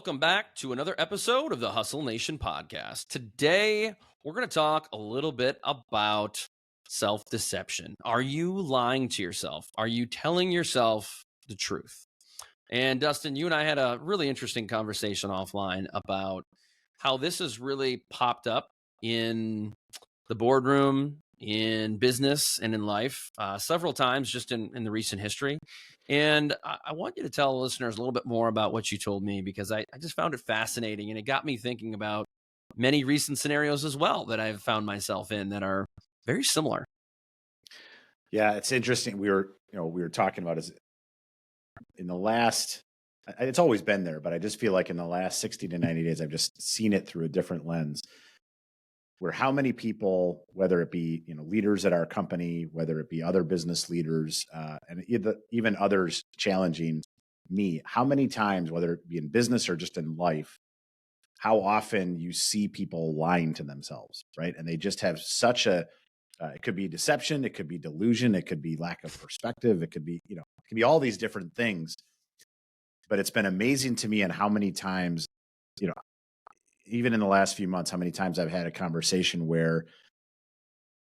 Welcome back to another episode of the Hustle Nation podcast. Today, we're going to talk a little bit about self-deception. Are you lying to yourself? Are you telling yourself the truth? And Dustin, you and I had a really interesting conversation offline about how this has really popped up in the boardroom, in business, and in life several times just in the recent history. And I want you to tell listeners a little bit more about what you told me, because I just found it fascinating, and it got me thinking about many recent scenarios as well that I've found myself in that are very similar. Yeah, it's interesting. We were talking about is in the last. It's always been there, but I just feel like in the last 60 to 90 days, I've just seen it through a different lens. Where how many people, whether it be leaders at our company, whether it be other business leaders, and even others challenging me, how many times, whether it be in business or just in life, how often you see people lying to themselves, right? And they just have such a it could be deception, it could be delusion, it could be lack of perspective, it could be it could be all these different things. But it's been amazing to me, and how many times, even in the last few months, how many times I've had a conversation where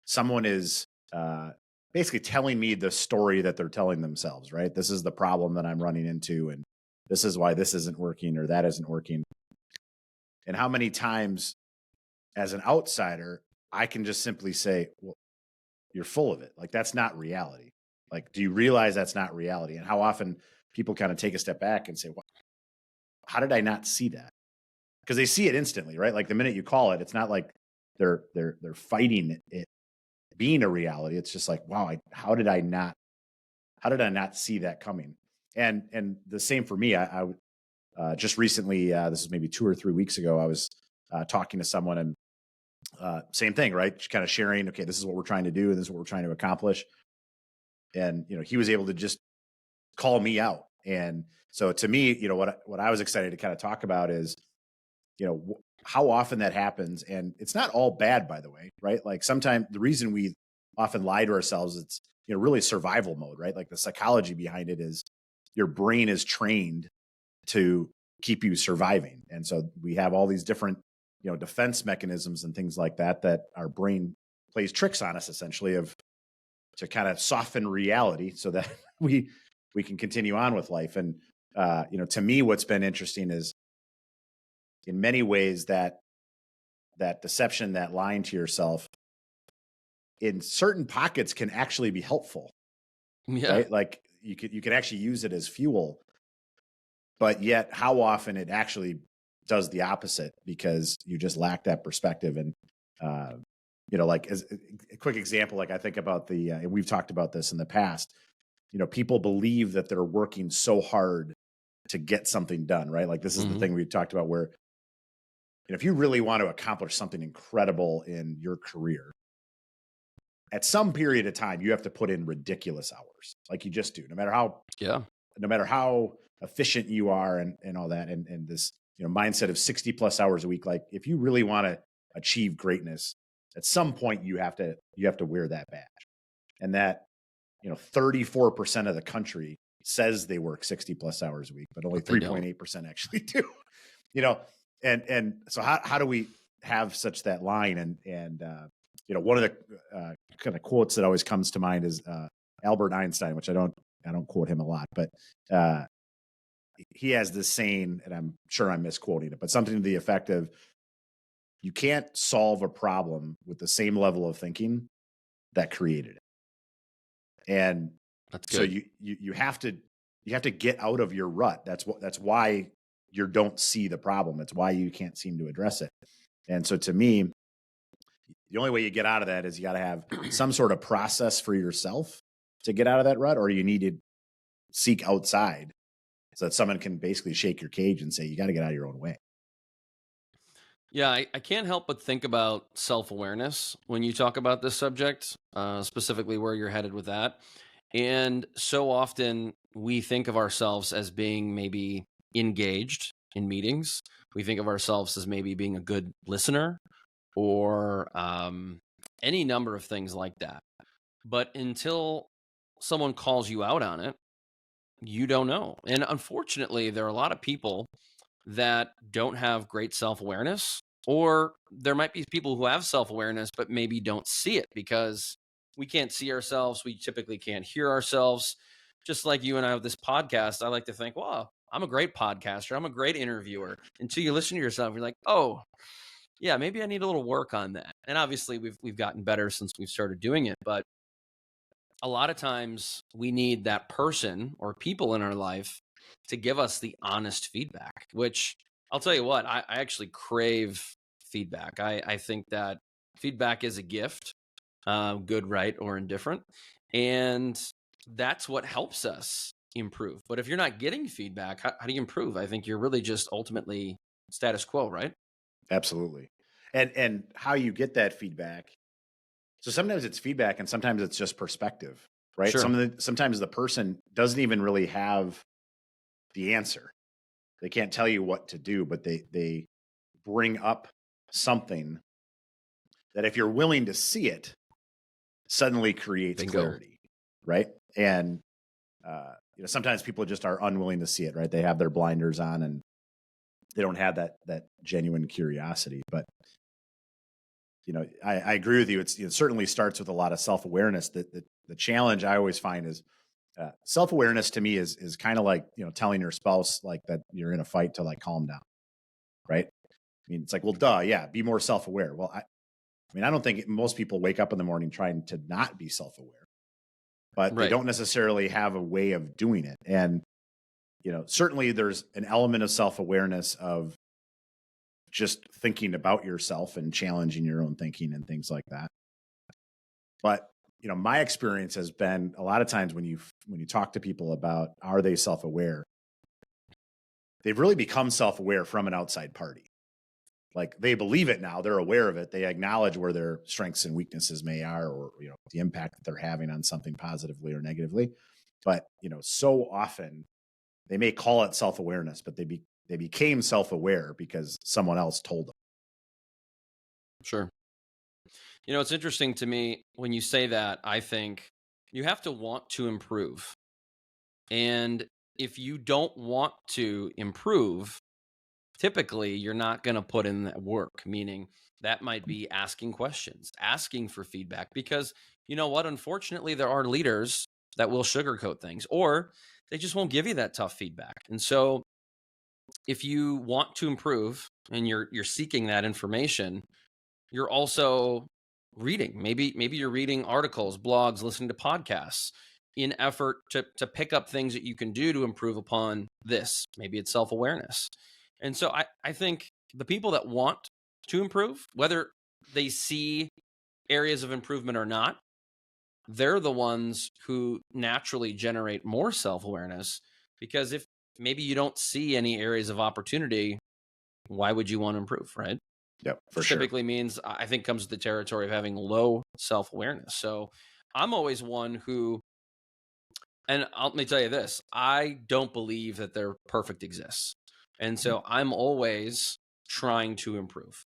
someone is basically telling me the story that they're telling themselves, right? This is the problem that I'm running into, and this is why this isn't working or that isn't working. And how many times as an outsider, I can just simply say, well, you're full of it. Like, that's not reality. Like, do you realize that's not reality? And how often people kind of take a step back and say, well, how did I not see that? Because they see it instantly, right? Like the minute you call it, it's not like they're fighting it being a reality. It's just like, wow, how did I not see that coming? And the same for me. I just recently, this is maybe 2 or 3 weeks ago, I was talking to someone, and same thing, right? Just kind of sharing, okay, this is what we're trying to do, and this is what we're trying to accomplish. And he was able to just call me out. And so to me, what I was excited to kind of talk about is, how often that happens. And it's not all bad, by the way, right? Like sometimes the reason we often lie to ourselves, it's, really survival mode, right? Like the psychology behind it is your brain is trained to keep you surviving. And so we have all these different, defense mechanisms and things like that our brain plays tricks on us, essentially, to kind of soften reality so that we can continue on with life. And, to me, what's been interesting is, in many ways, that deception, that lying to yourself, in certain pockets can actually be helpful. Yeah. Right? Like you could actually use it as fuel, but yet how often it actually does the opposite because you just lack that perspective. And like as a quick example, like I think about and we've talked about this in the past, people believe that they're working so hard to get something done, right? Like this is the thing we talked about where, if you really want to accomplish something incredible in your career, at some period of time, you have to put in ridiculous hours, like you just do, no matter how efficient you are and all that. And this, mindset of 60 plus hours a week. Like if you really want to achieve greatness, at some point you have to wear that badge. And that, 34% of the country says they work 60 plus hours a week, but only 3.8% actually do, and so how do we have such that line? And one of the kind of quotes that always comes to mind is Albert Einstein, which I don't quote him a lot, but he has this saying, and I'm sure I'm misquoting it, but something to the effect of, you can't solve a problem with the same level of thinking that created it. And so you have to get out of your rut. That's why you don't see the problem. It's why you can't seem to address it. And so to me, the only way you get out of that is you got to have some sort of process for yourself to get out of that rut, or you need to seek outside so that someone can basically shake your cage and say, you got to get out of your own way. Yeah, I can't help but think about self-awareness when you talk about this subject, specifically where you're headed with that. And so often we think of ourselves as being maybe engaged in meetings. We think of ourselves as maybe being a good listener or any number of things like that. But until someone calls you out on it, you don't know. And unfortunately, there are a lot of people that don't have great self-awareness, or there might be people who have self-awareness but maybe don't see it because we can't see ourselves, we typically can't hear ourselves. Just like you and I with this podcast, I like to think, well, I'm a great podcaster, I'm a great interviewer, until you listen to yourself, you're like, oh yeah, maybe I need a little work on that. And obviously we've gotten better since we've started doing it, but a lot of times we need that person or people in our life to give us the honest feedback, which I'll tell you what, I actually crave feedback. I think that feedback is a gift, good, right, or indifferent. And that's what helps us improve. But if you're not getting feedback, how do you improve? I think you're really just ultimately status quo, right? Absolutely. And how you get that feedback. So sometimes it's feedback and sometimes it's just perspective, right? Sure. Sometimes the person doesn't even really have the answer. They can't tell you what to do, but they bring up something that if you're willing to see it, suddenly creates Bingo. clarity, right? And sometimes people just are unwilling to see it, right? They have their blinders on and they don't have that genuine curiosity. But I agree with you. It certainly starts with a lot of self-awareness. The challenge I always find is self-awareness to me is kind of like, telling your spouse like that you're in a fight to like calm down, right? I mean, it's like, well, duh, yeah, be more self-aware. Well, I don't think most people wake up in the morning trying to not be self-aware, but they Right. don't necessarily have a way of doing it. And, certainly there's an element of self-awareness of just thinking about yourself and challenging your own thinking and things like that. But, my experience has been a lot of times when you talk to people about are they self-aware, they've really become self-aware from an outside party. Like they believe it now, they're aware of it, they acknowledge where their strengths and weaknesses may are, or the impact that they're having on something positively or negatively. But so often they may call it self-awareness, but they became self-aware because someone else told them. Sure. It's interesting to me when you say that. I think you have to want to improve. And if you don't want to improve, typically you're not going to put in that work, meaning that might be asking questions, asking for feedback, because you know what? Unfortunately, there are leaders that will sugarcoat things or they just won't give you that tough feedback. And so if you want to improve and you're seeking that information, you're also reading. Maybe you're reading articles, blogs, listening to podcasts in effort to pick up things that you can do to improve upon this. Maybe it's self-awareness. And so I think the people that want to improve, whether they see areas of improvement or not, they're the ones who naturally generate more self-awareness, because if maybe you don't see any areas of opportunity, why would you want to improve, right? Yep, for Which sure. typically means, I think, comes with the territory of having low self-awareness. So I'm always one who, and let me tell you this, I don't believe that their perfect exists. And so I'm always trying to improve.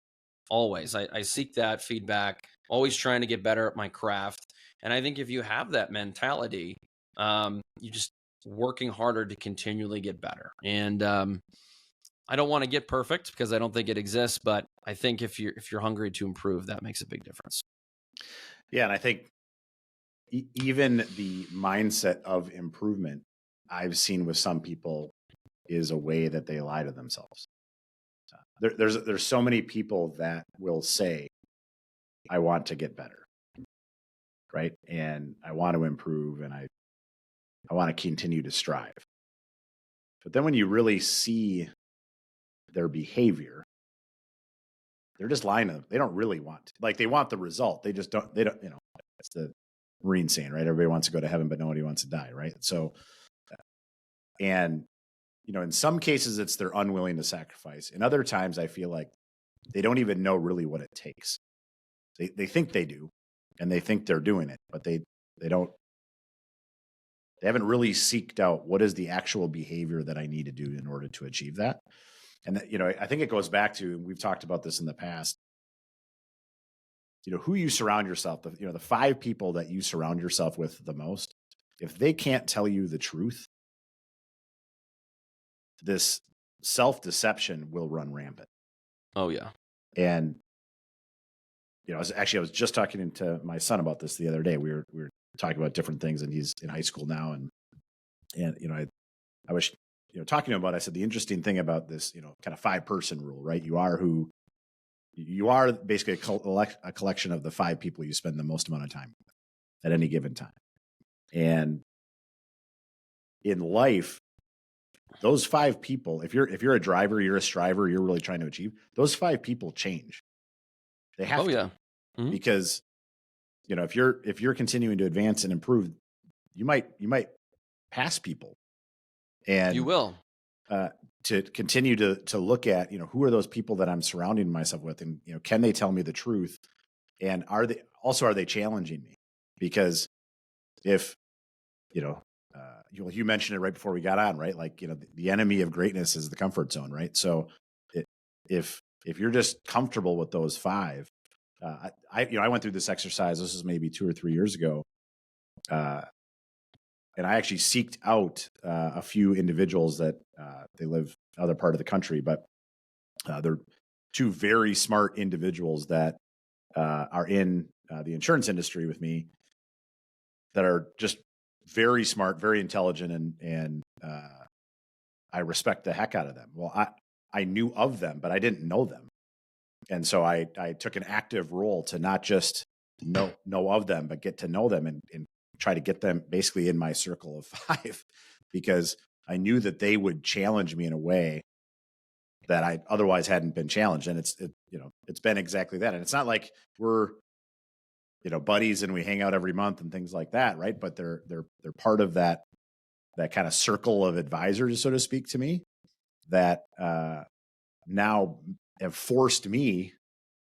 Always. I seek that feedback, always trying to get better at my craft. And I think if you have that mentality, you just working harder to continually get better. And I don't want to get perfect because I don't think it exists, but I think if you're hungry to improve, that makes a big difference. Yeah, and I think even the mindset of improvement I've seen with some people is a way that they lie to themselves. There's so many people that will say, "I want to get better," right, and I want to improve, and I want to continue to strive. But then when you really see their behavior, they're just lying to them. They don't really want to. Like they want the result. They just don't. They don't. It's the Marine saying, right? Everybody wants to go to heaven, but nobody wants to die, right? So, and in some cases, it's they're unwilling to sacrifice. In other times, I feel like they don't even know really what it takes. They think they do, and they think they're doing it, but they don't. They haven't really seeked out what is the actual behavior that I need to do in order to achieve that. And that, I think it goes back to, we've talked about this in the past, who you surround yourself, the 5 people that you surround yourself with the most, if they can't tell you the truth, this self-deception will run rampant. Oh yeah. And I was just talking to my son about this the other day. We were talking about different things, and he's in high school now, and I was talking to him about. I said the interesting thing about this kind of 5-person rule, right? You are basically a collection of the 5 people you spend the most amount of time with at any given time. And in life, those 5 people, if you're a driver, you're a striver, you're really trying to achieve, those 5 people change. They have to, because if you're continuing to advance and improve, you might pass people, and you will. To continue to look at who are those people that I'm surrounding myself with, and can they tell me the truth, and are they challenging me? Because if you mentioned it right before we got on, right? Like the enemy of greatness is the comfort zone, right? So if you're just comfortable with those 5, I went through this exercise. This is maybe 2 or 3 years ago, and I actually seeked out a few individuals that they live other part of the country, but they're 2 very smart individuals that are in the insurance industry with me, that are just very smart, very intelligent, and I respect the heck out of them. Well, I knew of them, but I didn't know them. And so I took an active role to not just know of them, but get to know them and try to get them basically in my circle of 5, because I knew that they would challenge me in a way that I otherwise hadn't been challenged. And it's been exactly that. And it's not like we're buddies and we hang out every month and things like that, right? But they're part of that kind of circle of advisors, so to speak, to me, that now have forced me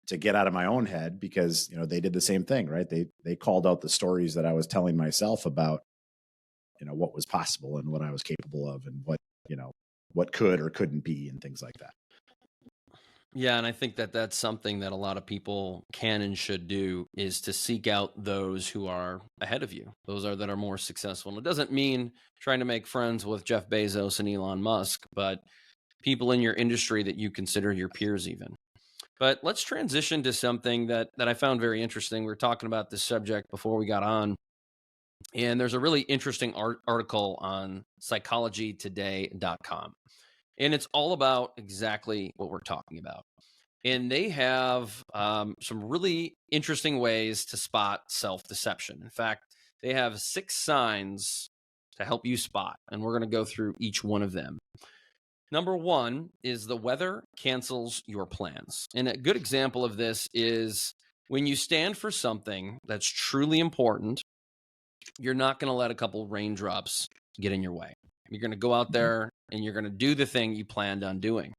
to get out of my own head, because they did the same thing, right? They called out the stories that I was telling myself about what was possible and what I was capable of, and what could or couldn't be, and things like that. Yeah, and I think that that's something that a lot of people can and should do, is to seek out those who are ahead of you, those that are more successful. And it doesn't mean trying to make friends with Jeff Bezos and Elon Musk, but people in your industry that you consider your peers even. But let's transition to something that I found very interesting. We were talking about this subject before we got on, and there's a really interesting article on psychologytoday.com. And it's all about exactly what we're talking about. And they have some really interesting ways to spot self-deception. In fact, they have 6 signs to help you spot, and we're going to go through each one of them. Number 1 is the weather cancels your plans. And a good example of this is when you stand for something that's truly important, you're not going to let a couple raindrops get in your way. You're going to go out there and you're going to do the thing you planned on doing.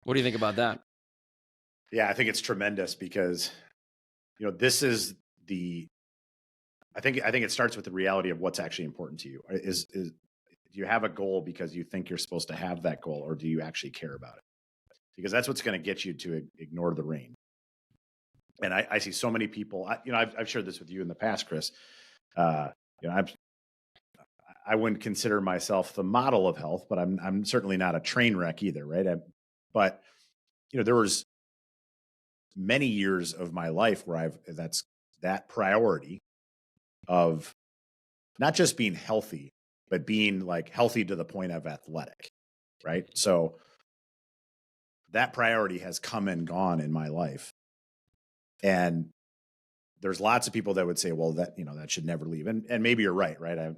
What do you think about that? Yeah, I think it's tremendous, because this is I think it starts with the reality of what's actually important to you. Do you have a goal because you think you're supposed to have that goal, or do you actually care about it? Because that's what's going to get you to ignore the rain. And I see so many people. I've shared this with you in the past, Chris. I wouldn't consider myself the model of health, but I'm certainly not a train wreck either, right? But there was many years of my life where that's that priority of not just being healthy, but being like healthy to the point of athletic, right? So that priority has come and gone in my life. And there's lots of people that would say, well, that should never leave. And maybe you're right? I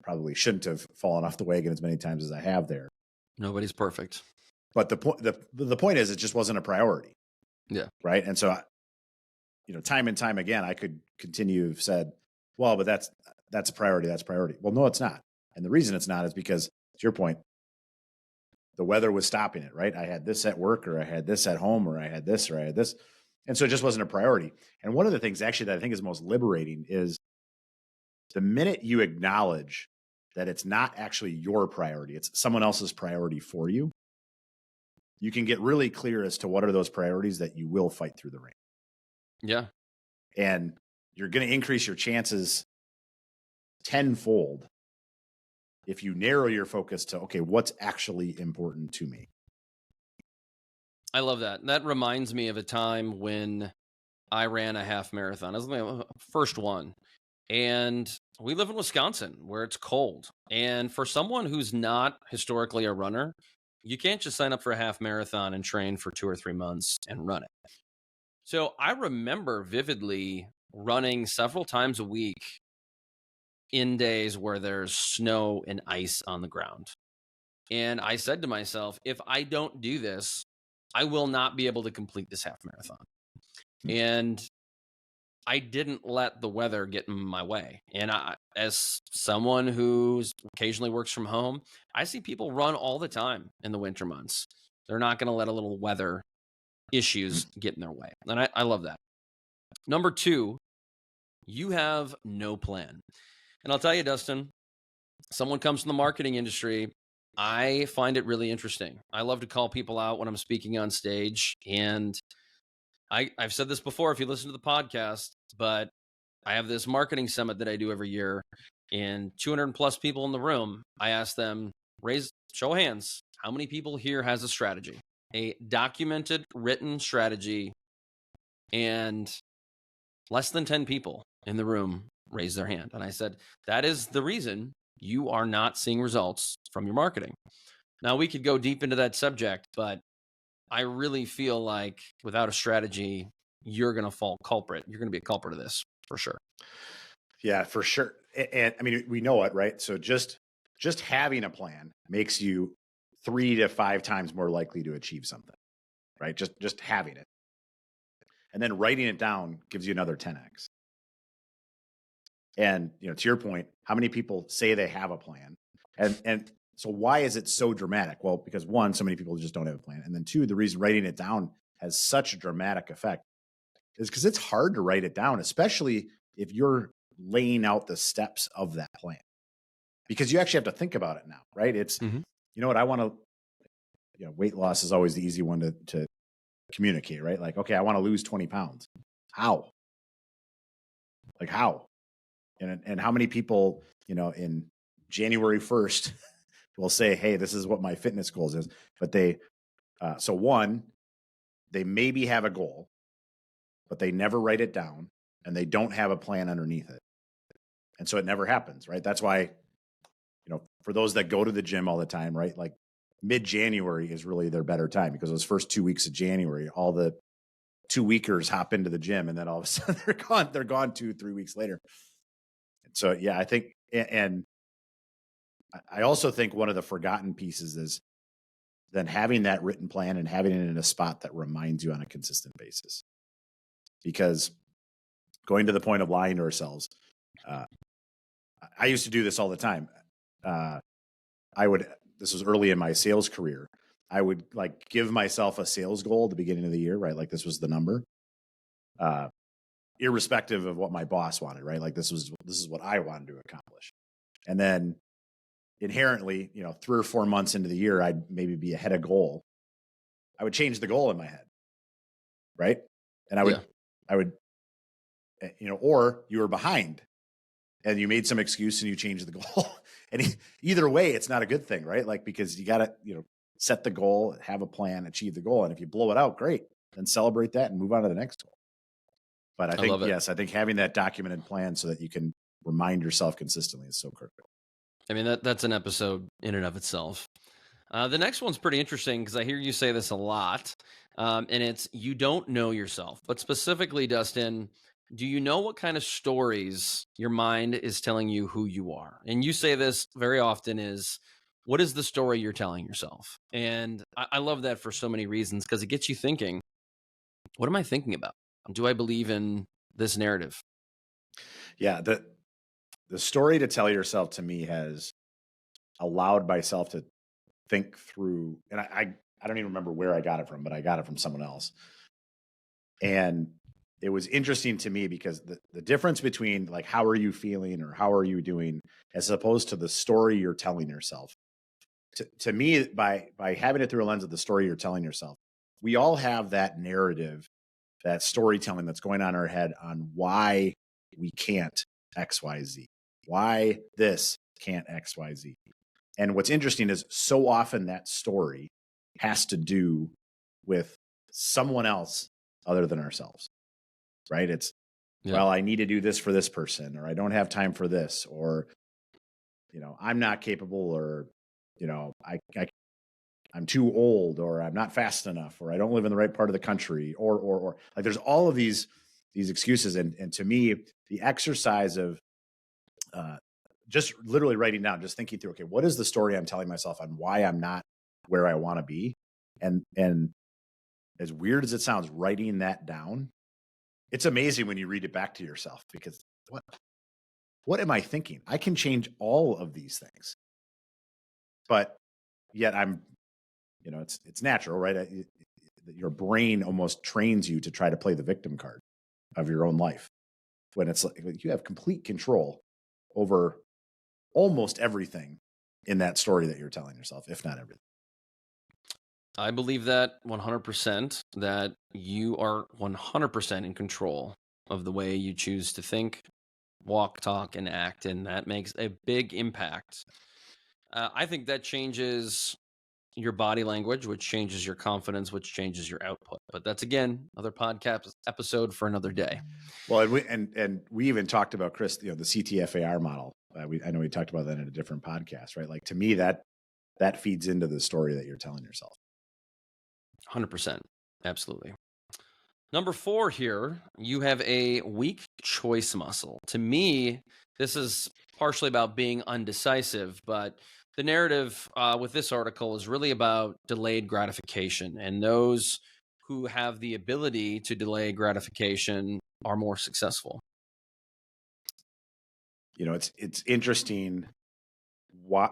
probably shouldn't have fallen off the wagon as many times as I have there. Nobody's perfect. But the point is, it just wasn't a priority. Yeah. Right. And so, time and time again, I could continue have said, well, but that's a priority. That's a priority. Well, no, it's not. And the reason it's not is because, to your point, the weather was stopping it, right? I had this at work, or I had this at home, or I had this, or I had this. And so it just wasn't a priority. And one of the things actually that I think is most liberating is the minute you acknowledge that it's not actually your priority, it's someone else's priority for you, you can get really clear as to what are those priorities that you will fight through the rain. Yeah. And you're going to increase your chances tenfold if you narrow your focus to, okay, what's actually important to me? I love that. That reminds me of a time when I ran a half marathon. It was my first one. And we live in Wisconsin where it's cold. And for someone who's not historically a runner, you can't just sign up for a half marathon and train for 2 or 3 months and run it. So I remember vividly running several times a week in days where there's snow and ice on the ground. And I said to myself, if I don't do this, I will not be able to complete this half marathon. And I didn't let the weather get in my way. And as someone who occasionally works from home, I see people run all the time in the winter months. They're not going to let a little weather issues get in their way. And I love that. Number 2, you have no plan. And I'll tell you, Dustin, someone comes from the marketing industry, I find it really interesting. I love to call people out when I'm speaking on stage. And I've said this before if you listen to the podcast, but I have this marketing summit that I do every year, and 200 plus people in the room. I ask them, show of hands, how many people here has a strategy, a documented, written strategy? And less than 10 people in the room raised their hand. And I said, that is the reason you are not seeing results from your marketing. Now, we could go deep into that subject, but I really feel like without a strategy, you're going to fall culprit. You're going to be a culprit of this for sure. Yeah, for sure. And I mean, we know it, right? So just having a plan makes you 3 to 5 times more likely to achieve something, right? Just having it. And then writing it down gives you another 10x. And, to your point, how many people say they have a plan? And so why is it so dramatic? Well, because 1, so many people just don't have a plan. And then 2, the reason writing it down has such a dramatic effect is because it's hard to write it down, especially if you're laying out the steps of that plan. Because you actually have to think about it now, right? It's, you know what, I want to, weight loss is always the easy one to communicate, right? Like, okay, I want to lose 20 pounds. How? Like how? And how many people, in January 1st will say, hey, this is what my fitness goals is. But so 1, they maybe have a goal, but they never write it down and they don't have a plan underneath it. And so it never happens, right? That's why, for those that go to the gym all the time, right? Like mid-January is really their better time because those first 2 weeks of January, all the 2-weekers hop into the gym and then all of a sudden they're gone 2-3 weeks later. So, yeah, I think, and I also think one of the forgotten pieces is then having that written plan and having it in a spot that reminds you on a consistent basis. Because going to the point of lying to ourselves, I used to do this all the time. This was early in my sales career. I would like give myself a sales goal at the beginning of the year, right? Like this was the number. Irrespective of what my boss wanted, right? Like this is what I wanted to accomplish. And then inherently, 3 or 4 months into the year, I'd maybe be ahead of goal. I would change the goal in my head. Right. And I would, or you were behind and you made some excuse and you changed the goal. And either way, it's not a good thing, right? Like, because you got to, set the goal, have a plan, achieve the goal. And if you blow it out, great. Then celebrate that and move on to the next goal. But I think, I think having that documented plan so that you can remind yourself consistently is so critical. I mean, that's an episode in and of itself. The next one's pretty interesting because I hear you say this a lot, and it's you don't know yourself. But specifically, Dustin, do you know what kind of stories your mind is telling you who you are? And you say this very often is, what is the story you're telling yourself? And I love that for so many reasons because it gets you thinking, what am I thinking about? Do I believe in this narrative? Yeah, the story to tell yourself to me has allowed myself to think through, and I don't even remember where I got it from, but I got it from someone else. And it was interesting to me because the difference between like, how are you feeling or how are you doing, as opposed to the story you're telling yourself, to me, by having it through a lens of the story you're telling yourself, we all have that narrative, that storytelling that's going on in our head on why we can't XYZ, why this can't XYZ. And what's interesting is so often that story has to do with someone else other than ourselves, right? It's, well, I need to do this for this person, or I don't have time for this, or, I'm not capable, or, I'm too old, or I'm not fast enough, or I don't live in the right part of the country, or like there's all of these excuses. And to me, the exercise of just literally writing down, just thinking through, okay, what is the story I'm telling myself on why I'm not where I want to be? And as weird as it sounds, writing that down, it's amazing when you read it back to yourself, because what am I thinking? I can change all of these things, but yet I'm, it's natural, right? Your brain almost trains you to try to play the victim card of your own life, when it's like you have complete control over almost everything in that story that you're telling yourself, if not everything. I believe that 100%, that you are 100% in control of the way you choose to think, walk, talk, and act. And that makes a big impact. I think that changes your body language, which changes your confidence, which changes your output. But that's, again, another podcast episode for another day. Well, and we even talked about, Chris, the CTFAR model. I know we talked about that in a different podcast, right? Like, to me, that feeds into the story that you're telling yourself. 100%. Absolutely. Number 4 here, you have a weak choice muscle. To me, this is partially about being undecisive, but the narrative with this article is really about delayed gratification. And those who have the ability to delay gratification are more successful. It's interesting.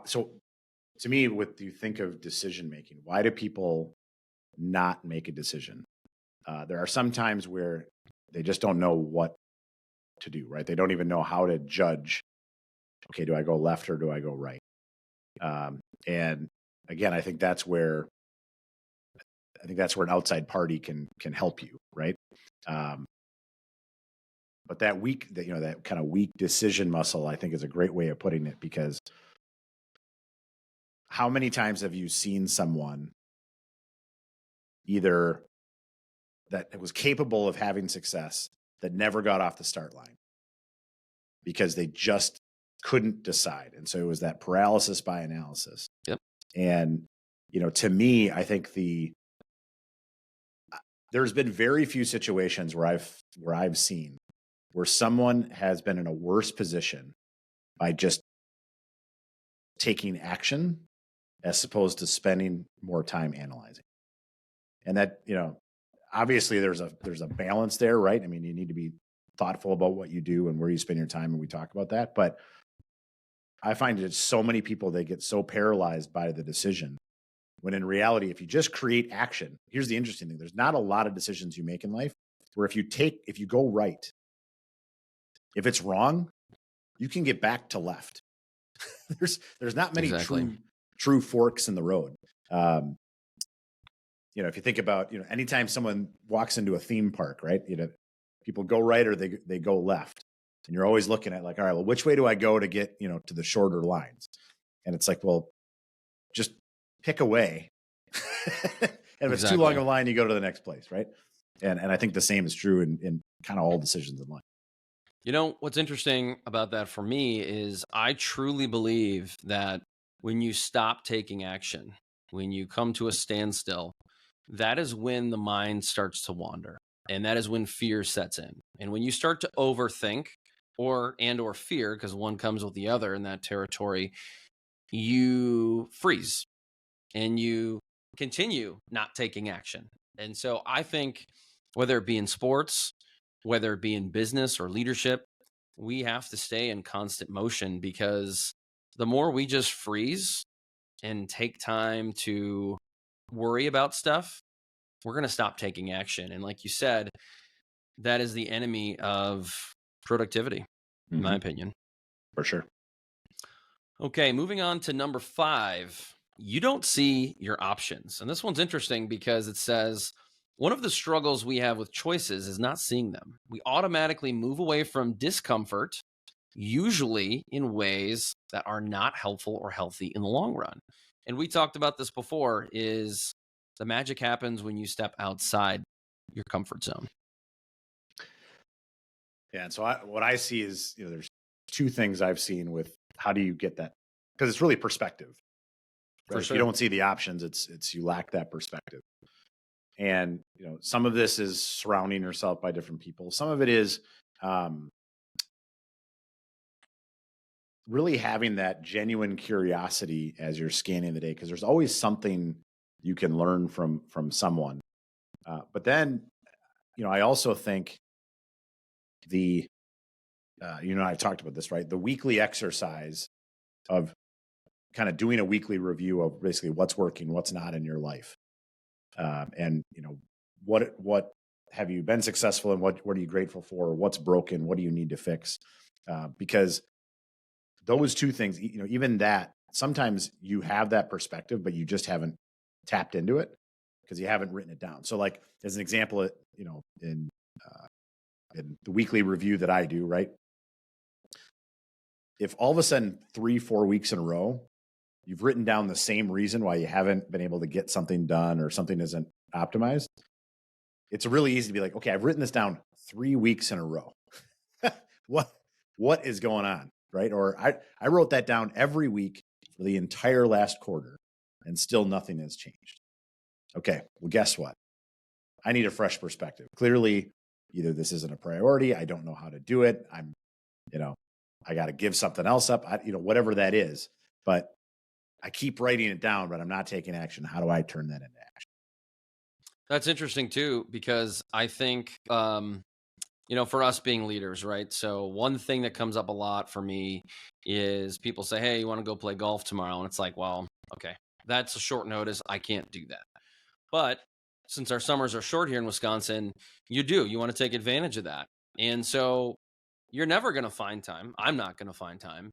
So to me, what do you think of decision making? Why do people not make a decision? There are some times where they just don't know what to do, right? They don't even know how to judge. Okay, do I go left or do I go right? And again, I think that's where an outside party can help you, right? But that kind of weak decision muscle, I think, is a great way of putting it, because how many times have you seen someone either that was capable of having success that never got off the start line because they just couldn't decide? And so it was that paralysis by analysis. Yep. And, to me, I think there's been very few situations where I've seen where someone has been in a worse position by just taking action as opposed to spending more time analyzing. And that, obviously there's a balance there, right? I mean, you need to be thoughtful about what you do and where you spend your time, and we talk about that. But I find that so many people, they get so paralyzed by the decision, when in reality, if you just create action, here's the interesting thing: there's not a lot of decisions you make in life where if you go right, if it's wrong, you can get back to left. there's not many true forks in the road. If you think about, anytime someone walks into a theme park, right? People go right or they go left, and you're always looking at, like, all right, well, which way do I go to get, to the shorter lines? And it's like, well, just pick a way. And if it's too long of a line, you go to the next place, right? And I think the same is true in kind of all decisions in life. What's interesting about that for me is I truly believe that when you stop taking action, when you come to a standstill, that is when the mind starts to wander, and that is when fear sets in. And when you start to overthink or fear, because one comes with the other in that territory, you freeze and you continue not taking action. And so I think, whether it be in sports, whether it be in business or leadership, we have to stay in constant motion, because the more we just freeze and take time to worry about stuff, we're going to stop taking action. And like you said, that is the enemy of productivity, in my opinion. For sure. Okay, moving on to number 5. You don't see your options. And this one's interesting because it says, one of the struggles we have with choices is not seeing them. We automatically move away from discomfort usually in ways that are not helpful or healthy in the long run. And we talked about this before, is the magic happens when you step outside your comfort zone. Yeah. And so what I see is, there's two things I've seen with how do you get that? Because it's really perspective. For Right? If sure. you don't see the options, it's you lack that perspective. And some of this is surrounding yourself by different people. Some of it is really having that genuine curiosity as you're scanning the day, because there's always something you can learn from someone. But then, I also think I've talked about this, right? The weekly exercise of kind of doing a weekly review of basically what's working, what's not in your life. And what have you been successful in? What are you grateful for? What's broken? What do you need to fix? Because those two things, even that, sometimes you have that perspective, but you just haven't tapped into it because you haven't written it down. So, like as an example, in the weekly review that I do, right? If all of a sudden 3-4 weeks in a row, you've written down the same reason why you haven't been able to get something done or something isn't optimized, it's really easy to be like, okay, I've written this down 3 weeks in a row. What is going on, right? Or I wrote that down every week for the entire last quarter and still nothing has changed. Okay, well, guess what? I need a fresh perspective. Clearly, either this isn't a priority, I don't know how to do it, I got to give something else up, whatever that is. But I keep writing it down, but I'm not taking action. How do I turn that into action? That's interesting too, because I think, for us being leaders, right? So one thing that comes up a lot for me is people say, hey, you want to go play golf tomorrow? And it's like, well, okay, that's a short notice. I can't do that. But since our summers are short here in Wisconsin, you want to take advantage of that. And so you're never going to find time. I'm not going to find time,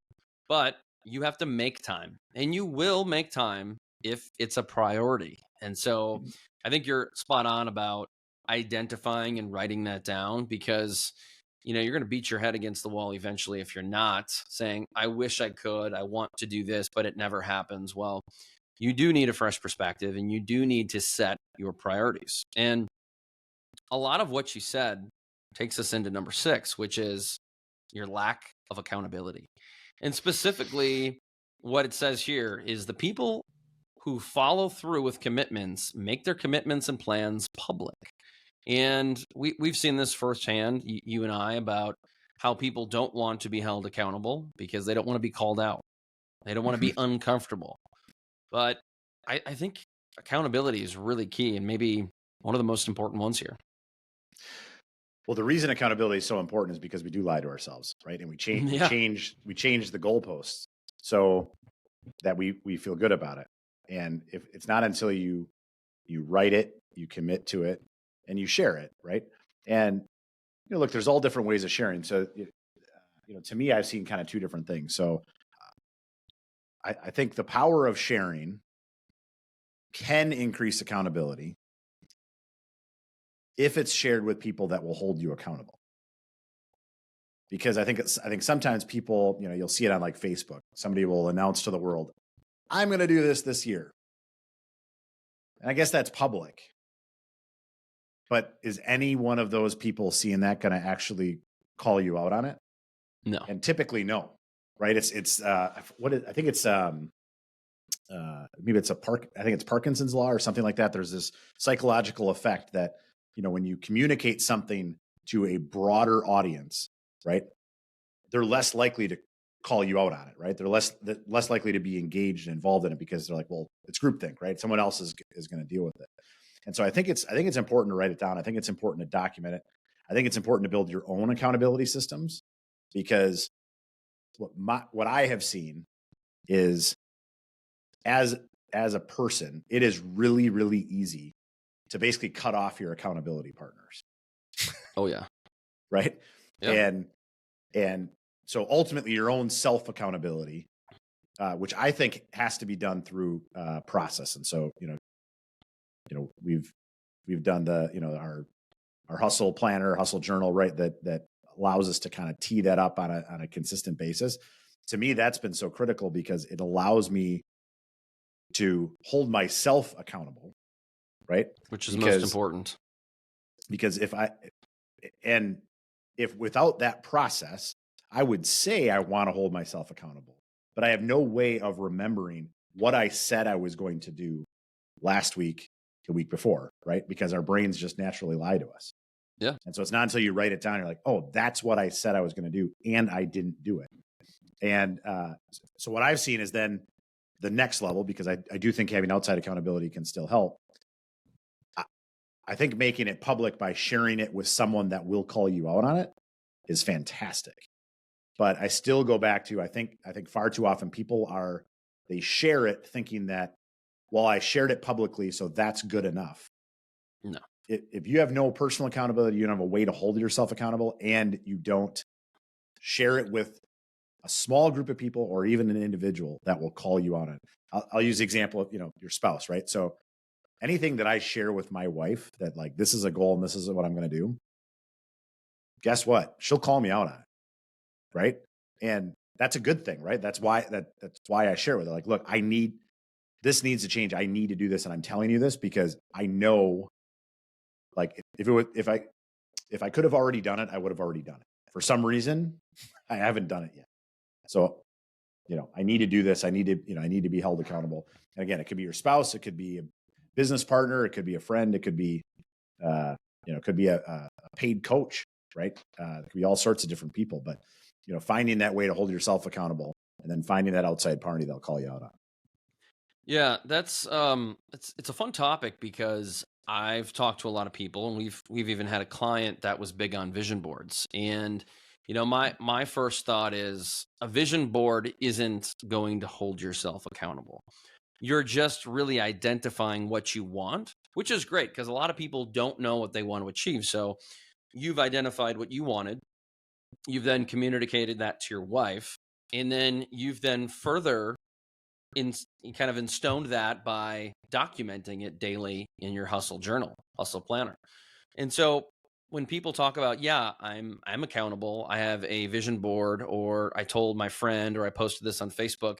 but you have to make time, and you will make time if it's a priority. And so I think you're spot on about identifying and writing that down, because you're going to beat your head against the wall eventually if you're not saying, I wish I could, I want to do this, but it never happens. Well, you do need a fresh perspective, and you do need to set your priorities. And a lot of what you said takes us into number 6, which is your lack of accountability. And specifically, what it says here is the people who follow through with commitments make their commitments and plans public. And we've seen this firsthand, you and I, about how people don't want to be held accountable because they don't want to be called out. They don't want to be uncomfortable. But I think accountability is really key, and maybe one of the most important ones here. Well, the reason accountability is so important is because we do lie to ourselves, right? And we change the goalposts so that we feel good about it. And if it's not until you write it, you commit to it, and you share it, right? And look, there's all different ways of sharing. So, to me, I've seen kind of two different things. So, I think the power of sharing can increase accountability if it's shared with people that will hold you accountable. Because I think sometimes people, you'll see it on like Facebook. Somebody will announce to the world, I'm going to do this year. And I guess that's public. But is any one of those people seeing that going to actually call you out on it? No. And typically, no. Right? I think it's maybe it's I think it's Parkinson's law or something like that. There's this psychological effect that, when you communicate something to a broader audience, right, they're less likely to call you out on it, right? They're less likely to be engaged and involved in it because they're like, well, it's groupthink, right? Someone else is going to deal with it. And so I think it's important to write it down. I think it's important to document it. I think it's important to build your own accountability systems, because what I have seen is as a person, it is really, really easy to basically cut off your accountability partners. Oh yeah. Right. Yeah. And so ultimately your own self accountability, which I think has to be done through process. And so, we've done the, our hustle planner, hustle journal, right? That allows us to kind of tee that up on a consistent basis. To me, that's been so critical because it allows me to hold myself accountable, right? Which is most important. Because if without that process, I would say I want to hold myself accountable, but I have no way of remembering what I said I was going to do last week, the week before, right? Because our brains just naturally lie to us. Yeah. And so it's not until you write it down, you're like, oh, that's what I said I was going to do, and I didn't do it. And so what I've seen is then the next level, because I do think having outside accountability can still help. I think making it public by sharing it with someone that will call you out on it is fantastic. But I still go back to, I think far too often they share it thinking that, well, I shared it publicly, so that's good enough. No. If you have no personal accountability, you don't have a way to hold yourself accountable, and you don't share it with a small group of people or even an individual that will call you on it. I'll use the example of, your spouse, right? So anything that I share with my wife that like, this is a goal and this is what I'm going to do, guess what? She'll call me out on it. Right. And that's a good thing, right? That's why I share with her. Like, look, this needs to change. I need to do this. And I'm telling you this because I know, like, if I could have already done it, I would have already done it. For some reason, I haven't done it yet. So, I need to do this. I need to be held accountable. And again, it could be your spouse. It could be a business partner. It could be a friend. It could be, it could be a paid coach, right? It could be all sorts of different people, but, finding that way to hold yourself accountable and then finding that outside party they'll call you out on. Yeah, that's it's a fun topic because I've talked to a lot of people, and we've even had a client that was big on vision boards. And my first thought is a vision board isn't going to hold yourself accountable. You're just really identifying what you want, which is great because a lot of people don't know what they want to achieve. So you've identified what you wanted. You've then communicated that to your wife, and then you've then further in kind of instoned that by documenting it daily in your hustle journal, hustle planner. And so when people talk about, yeah, I'm accountable, I have a vision board, or I told my friend, or I posted this on Facebook,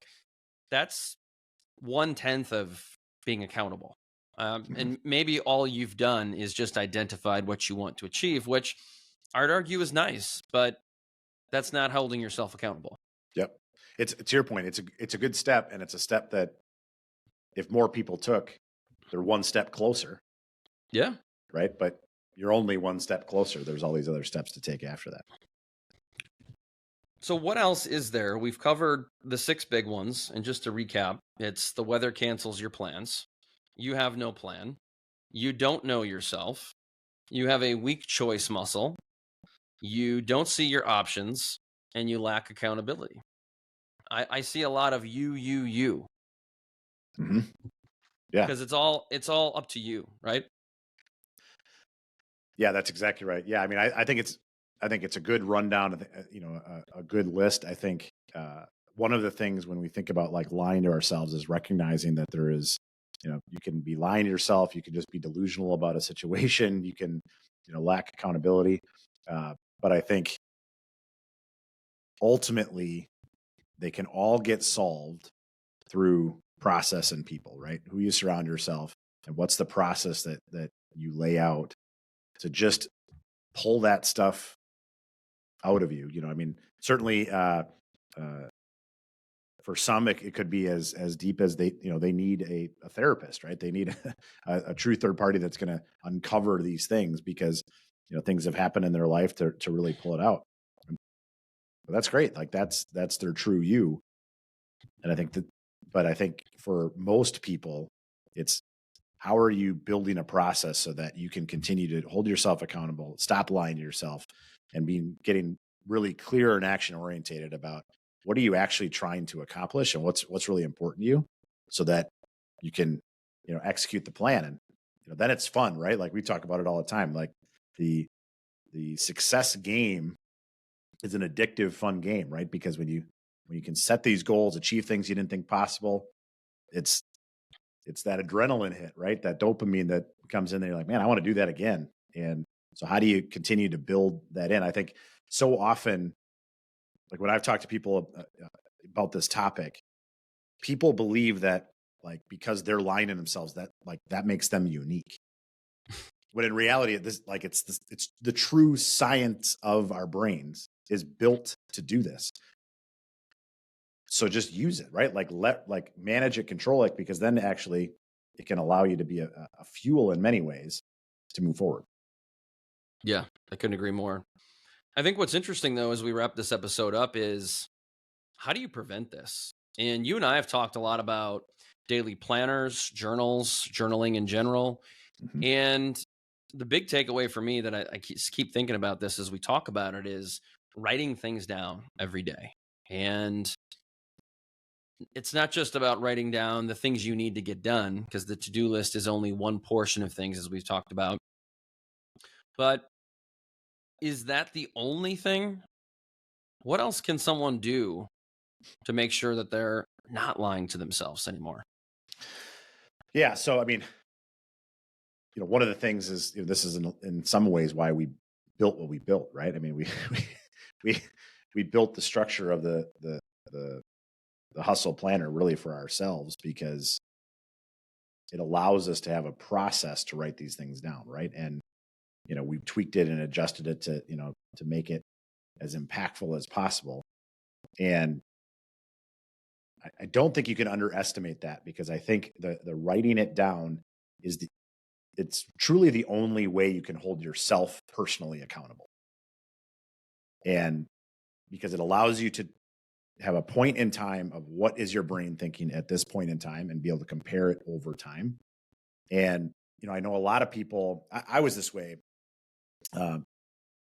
that's 1/10 of being accountable. And maybe all you've done is just identified what you want to achieve, which I'd argue is nice, but that's not holding yourself accountable. Yep. It's to your point. It's a good step, and it's a step that if more people took, they're one step closer. Yeah. Right. But you're only one step closer. There's all these other steps to take after that. So what else is there? We've covered the 6 big ones. And just to recap, it's the weather cancels your plans. You have no plan. You don't know yourself. You have a weak choice muscle. You don't see your options, and you lack accountability. I see a lot of you. Mm-hmm. Yeah. Because it's all up to you, right? Yeah, that's exactly right. Yeah. I mean, I think it's a good rundown, a good list. I think one of the things when we think about like lying to ourselves is recognizing that there is, you can be lying to yourself. You can just be delusional about a situation. You can, lack accountability. But I think ultimately they can all get solved through process and people, right? Who you surround yourself and what's the process that you lay out to just pull that stuff out of you. I mean, certainly for some, it could be as deep as they need a therapist, right? They need a true third party that's going to uncover these things because, things have happened in their life to really pull it out. But that's great. Like that's their true you. And I think for most people, it's how are you building a process so that you can continue to hold yourself accountable, stop lying to yourself, and getting really clear and action orientated about what are you actually trying to accomplish and what's really important to you, so that you can execute the plan. And then it's fun, right? Like we talk about it all the time. Like the success game is an addictive, fun game, right? Because when you can set these goals, achieve things you didn't think possible, it's that adrenaline hit, right? That dopamine that comes in there. You're like, man, I want to do that again. And so how do you continue to build that in? I think so often, like when I've talked to people about this topic, people believe that like because they're lying to themselves that like that makes them unique. When in reality, it's the true science of our brains is built to do this. So just use it, right? Like manage it, control it, because then actually it can allow you to be a fuel in many ways to move forward. Yeah, I couldn't agree more. I think what's interesting though, as we wrap this episode up, is how do you prevent this? And you and I have talked a lot about daily planners, journals, journaling in general. Mhm. And the big takeaway for me that I keep thinking about this as we talk about it is writing things down every day. And it's not just about writing down the things you need to get done, because the to do list is only one portion of things, as we've talked about. But is that the only thing? What else can someone do to make sure that they're not lying to themselves anymore? Yeah. So, I mean, one of the things is this is in some ways why we built what we built, right? I mean, we we we built the structure of the the hustle planner really for ourselves because it allows us to have a process to write these things down, right? And we've tweaked it and adjusted it to make it as impactful as possible. And I don't think you can underestimate that because I think the writing it down it's truly the only way you can hold yourself personally accountable. And because it allows you to have a point in time of what is your brain thinking at this point in time and be able to compare it over time. And, I know a lot of people, I was this way, um,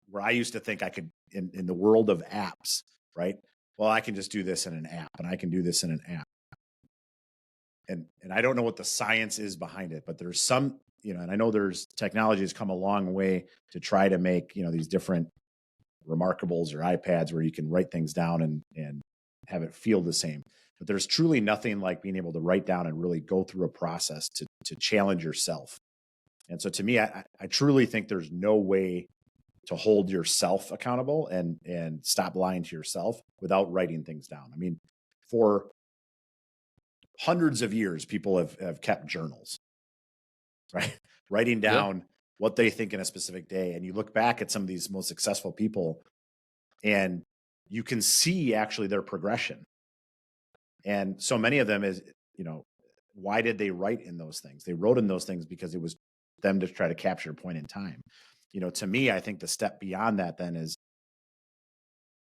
where I used to think I could, in the world of apps, right? Well, I can just do this in an app and I can do this in an app. And I don't know what the science is behind it, but there's some, and I know there's technology has come a long way to try to make, these different Remarkables or iPads where you can write things down and have it feel the same. But there's truly nothing like being able to write down and really go through a process to challenge yourself. And so to me, I truly think there's no way to hold yourself accountable and stop lying to yourself without writing things down. I mean, for hundreds of years, people have kept journals, right? Writing Yeah. down what they think in a specific day. And you look back at some of these most successful people and you can see actually their progression. And so many of them is, why did they write in those things? They wrote in those things because it was them to try to capture a point in time. To me, I think the step beyond that then is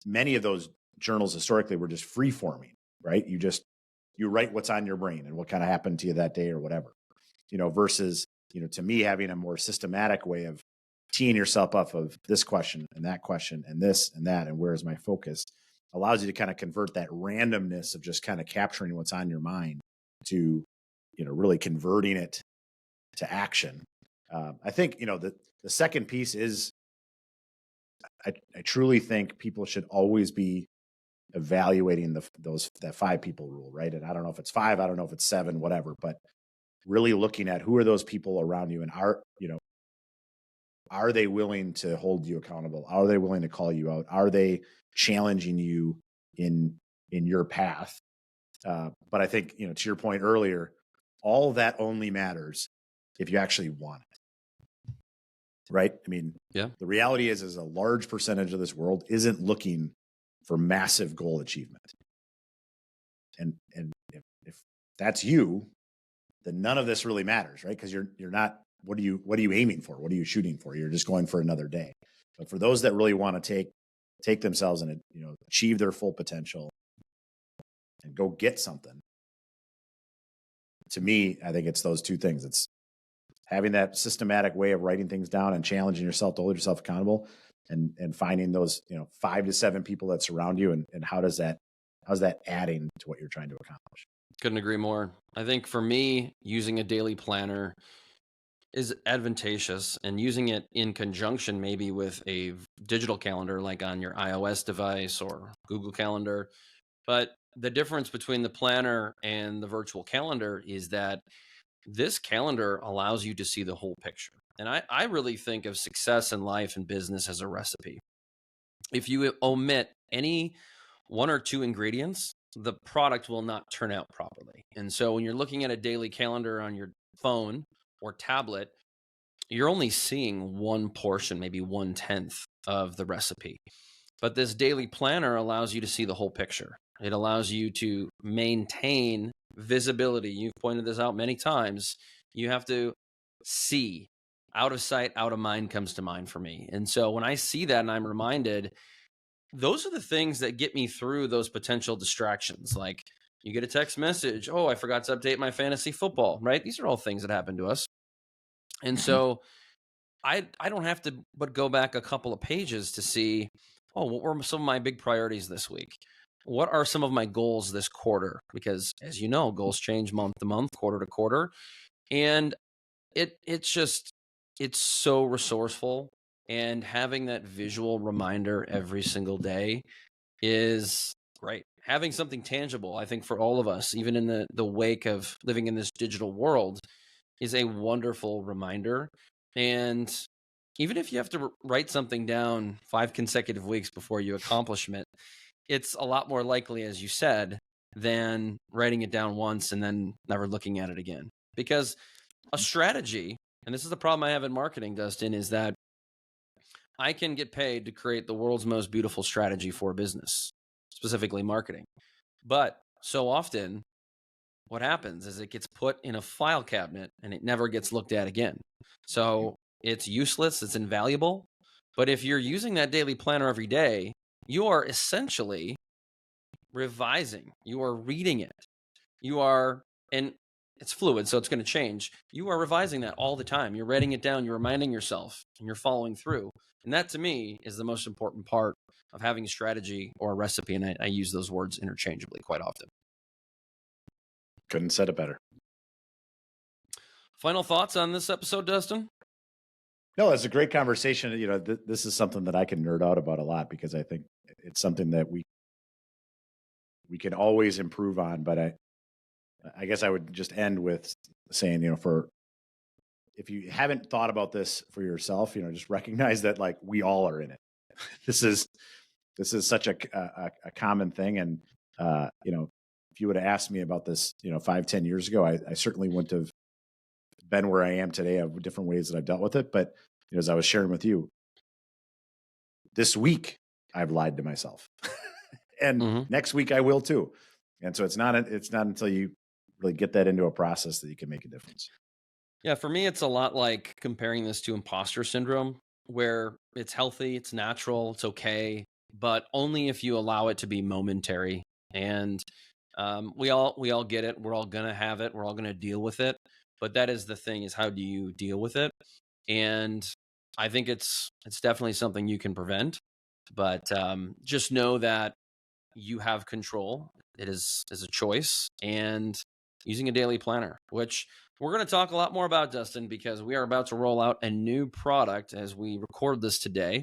many of those journals historically were just free forming, right? You write what's on your brain and what kind of happened to you that day or whatever, versus, to me, having a more systematic way of teeing yourself up of this question and this and that, and where's my focus allows you to kind of convert that randomness of just kind of capturing what's on your mind to, really converting it to action. I think, the second piece is I truly think people should always be evaluating that 5 people rule, right? And I don't know if it's 5, I don't know if it's 7, whatever, but really looking at who are those people around you and are they willing to hold you accountable? Are they willing to call you out? Are they challenging you in your path? But I think, to your point earlier, all that only matters if you actually want it, right? I mean, Yeah. the reality is a large percentage of this world isn't looking for massive goal achievement. And if that's you, then none of this really matters, right? Because you're not. What are you aiming for? What are you shooting for? You're just going for another day. But for those that really want to take themselves and achieve their full potential and go get something, to me, I think it's those two things. It's having that systematic way of writing things down and challenging yourself to hold yourself accountable, and finding those 5 to 7 people that surround you, and how's that adding to what you're trying to accomplish. Couldn't agree more. I think for me, using a daily planner is advantageous, and using it in conjunction maybe with a digital calendar like on your iOS device or Google Calendar. But the difference between the planner and the virtual calendar is that this calendar allows you to see the whole picture. And I really think of success in life and business as a recipe. if you omit any one or two ingredients, the product will not turn out properly. And so when you're looking at a daily calendar on your phone or tablet, you're only seeing one portion, maybe 1/10 of the recipe. But this daily planner allows you to see the whole picture. It allows you to maintain visibility. You've pointed this out many times. You have to see. Out of sight, out of mind comes to mind for me. And so when I see that and I'm reminded, those are the things that get me through those potential distractions. Like you get a text message, oh, I forgot to update my fantasy football, right? These are all things that happen to us. And so I don't have to but go back a couple of pages to see, oh, what were some of my big priorities this week? What are some of my goals this quarter? Because as you know, goals change month to month, quarter to quarter. And it's so resourceful. And having that visual reminder every single day is great. Having something tangible, I think for all of us, even in the wake of living in this digital world, is a wonderful reminder. And even if you have to write something down 5 consecutive weeks before you accomplish it, it's a lot more likely, as you said, than writing it down once and then never looking at it again. Because a strategy, and this is the problem I have in marketing, Dustin, is that I can get paid to create the world's most beautiful strategy for business, specifically marketing. But so often, what happens is it gets put in a file cabinet and it never gets looked at again. So it's useless, it's invaluable. But if you're using that daily planner every day, you are essentially revising, you are reading it, and it's fluid, so it's going to change. You are revising that all the time. You're writing it down, you're reminding yourself, and you're following through. And that to me is the most important part of having a strategy or a recipe. And I use those words interchangeably quite often. Couldn't said it better. Final thoughts on this episode, Dustin? No, it's a great conversation. You know, this is something that I can nerd out about a lot because I think it's something that we can always improve on. But I guess I would just end with saying, you know, if you haven't thought about this for yourself, you know, just recognize that like we all are in it. This is such a common thing. And, you know, if you would have asked me about this, you know, 5-10 years ago, I certainly wouldn't have been where I am today. I have different ways that I've dealt with it. But you know, as I was sharing with you this week, I've lied to myself and next week I will too. And so it's not until you really get that into a process that you can make a difference. Yeah, for me, it's a lot like comparing this to imposter syndrome, where it's healthy, it's natural, it's okay, but only if you allow it to be momentary. And we all get it. We're all gonna have it. We're all gonna deal with it. But that is the thing: is how do you deal with it? And I think it's definitely something you can prevent. But just know that you have control. It is a choice, and using a daily planner, which we're going to talk a lot more about, Dustin, because we are about to roll out a new product as we record this today.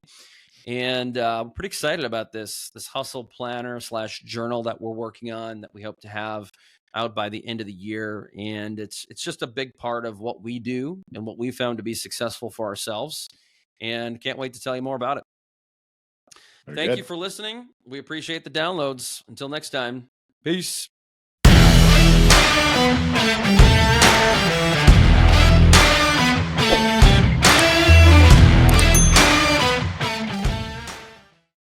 And I'm pretty excited about this hustle planner / journal that we're working on that we hope to have out by the end of the year. And it's just a big part of what we do and what we found to be successful for ourselves. And can't wait to tell you more about it. Thank you for listening. We appreciate the downloads. Until next time, peace.